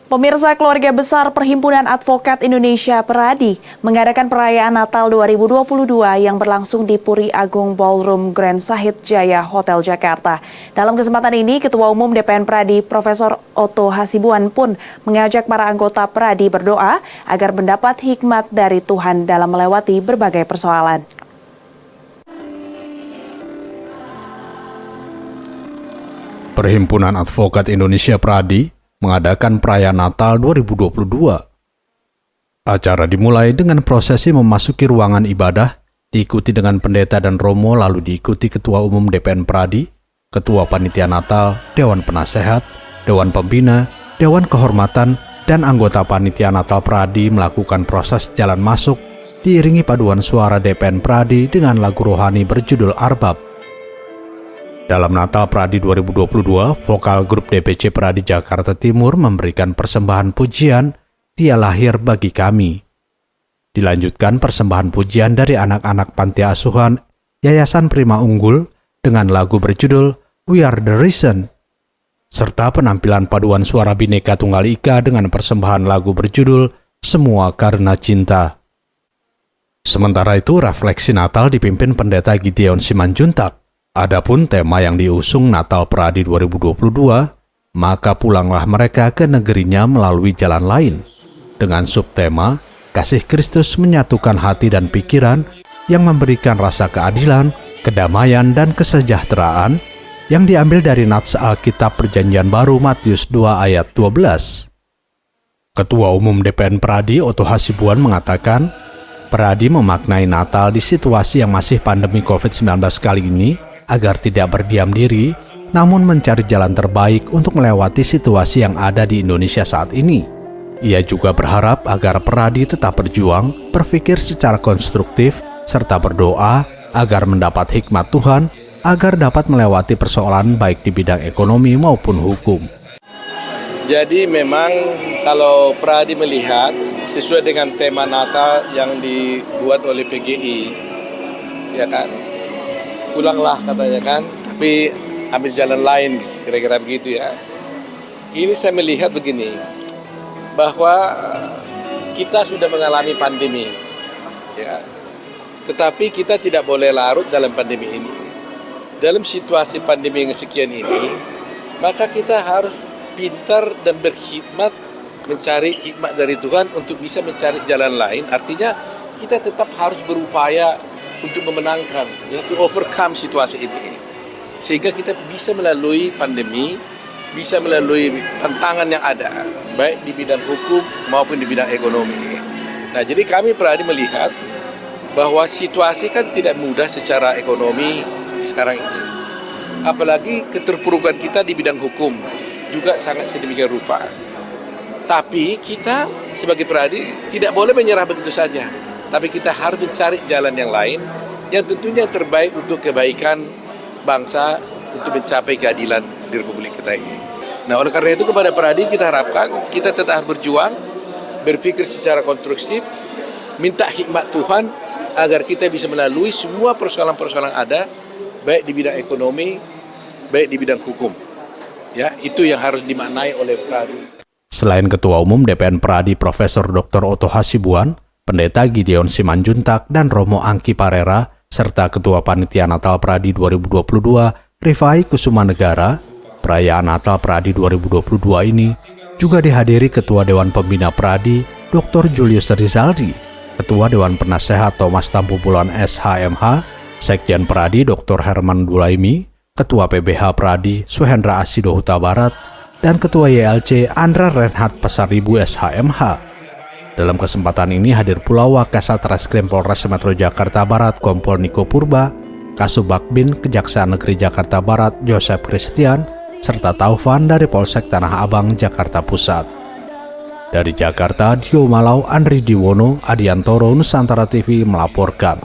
Pemirsa, keluarga besar Perhimpunan Advokat Indonesia Peradi mengadakan perayaan Natal 2022 yang berlangsung di Puri Agung Ballroom Grand Sahid Jaya Hotel Jakarta. Dalam kesempatan ini, Ketua Umum DPN Peradi Profesor Otto Hasibuan pun mengajak para anggota Peradi berdoa agar mendapat hikmat dari Tuhan dalam melewati berbagai persoalan. Perhimpunan Advokat Indonesia Peradi mengadakan perayaan Natal 2022. Acara dimulai dengan prosesi memasuki ruangan ibadah, diikuti dengan pendeta dan romo, lalu diikuti Ketua Umum DPN Peradi, Ketua Panitia Natal, Dewan Penasehat, Dewan Pembina, Dewan Kehormatan, dan anggota Panitia Natal Peradi melakukan proses jalan masuk, diiringi paduan suara DPN Peradi dengan lagu rohani berjudul Arbab. Dalam Natal Peradi 2022, vokal grup DPC Peradi Jakarta Timur memberikan persembahan pujian, Dia Lahir Bagi Kami. Dilanjutkan persembahan pujian dari anak-anak panti asuhan Yayasan Prima Unggul dengan lagu berjudul We Are The Reason, serta penampilan paduan suara Bhinneka Tunggal Ika dengan persembahan lagu berjudul Semua Karena Cinta. Sementara itu, refleksi Natal dipimpin Pendeta Gideon Simanjuntak. Adapun tema yang diusung Natal Peradi 2022, maka pulanglah mereka ke negerinya melalui jalan lain, dengan subtema Kasih Kristus menyatukan hati dan pikiran yang memberikan rasa keadilan, kedamaian, dan kesejahteraan yang diambil dari nats Alkitab Perjanjian Baru Matius 2 ayat 12. Ketua Umum DPN Peradi Otto Hasibuan mengatakan, Peradi memaknai Natal di situasi yang masih pandemi COVID-19 kali ini agar tidak berdiam diri, namun mencari jalan terbaik untuk melewati situasi yang ada di Indonesia saat ini. Ia juga berharap agar Peradi tetap berjuang, berpikir secara konstruktif, serta berdoa agar mendapat hikmat Tuhan, agar dapat melewati persoalan baik di bidang ekonomi maupun hukum. Jadi memang kalau Peradi melihat sesuai dengan tema Natal yang dibuat oleh PGI, ya kan, pulanglah katanya kan, tapi ambil jalan lain, kira-kira begitu ya. Ini saya melihat begini, bahwa kita sudah mengalami pandemi, ya, tetapi kita tidak boleh larut dalam pandemi ini. Dalam situasi pandemi yang sekian ini, maka kita harus pintar dan berkhidmat, mencari hikmat dari Tuhan untuk bisa mencari jalan lain. Artinya kita tetap harus berupaya untuk memenangkan, ya, to overcome situasi ini, sehingga kita bisa melalui pandemi, bisa melalui tantangan yang ada, baik di bidang hukum maupun di bidang ekonomi. Nah, jadi kami Peradi melihat bahwa situasi kan tidak mudah secara ekonomi sekarang ini, apalagi keterpurukan kita di bidang hukum juga sangat sedemikian rupa. Tapi kita sebagai Peradi tidak boleh menyerah begitu saja, tapi kita harus mencari jalan yang lain yang tentunya terbaik untuk kebaikan bangsa, untuk mencapai keadilan di Republik kita ini. Nah, oleh karena itu kepada Peradi kita harapkan kita tetap berjuang, berpikir secara konstruktif, minta hikmat Tuhan agar kita bisa melalui semua persoalan-persoalan ada, baik di bidang ekonomi, baik di bidang hukum. Ya, itu yang harus dimaknai oleh Peradi. Selain Ketua Umum DPN Peradi Profesor Dr. Otto Hasibuan, Pendeta Gideon Simanjuntak dan Romo Angki Parera, serta Ketua Panitia Natal Peradi 2022, Rifai Kusumanegara, perayaan Natal Peradi 2022 ini juga dihadiri Ketua Dewan Pembina Peradi, Dr. Julius Rizaldi, Ketua Dewan Penasehat Thomas Tampubulan SHMH, Sekjen Peradi Dr. Herman Dulaimi, Ketua PBH Peradi Suhendra Asido Huta Barat, dan Ketua YLC Andra Renhat Pasaribu SHMH. Dalam kesempatan ini hadir pula Wakasat Reskrim Polres Metro Jakarta Barat Kompol Niko Purba, Kasubag Bin Kejaksaan Negeri Jakarta Barat Joseph Christian, serta Taufan dari Polsek Tanah Abang Jakarta Pusat. Dari Jakarta, Dio Malau, Andri Diwono, Adiantoro, Nusantara TV melaporkan.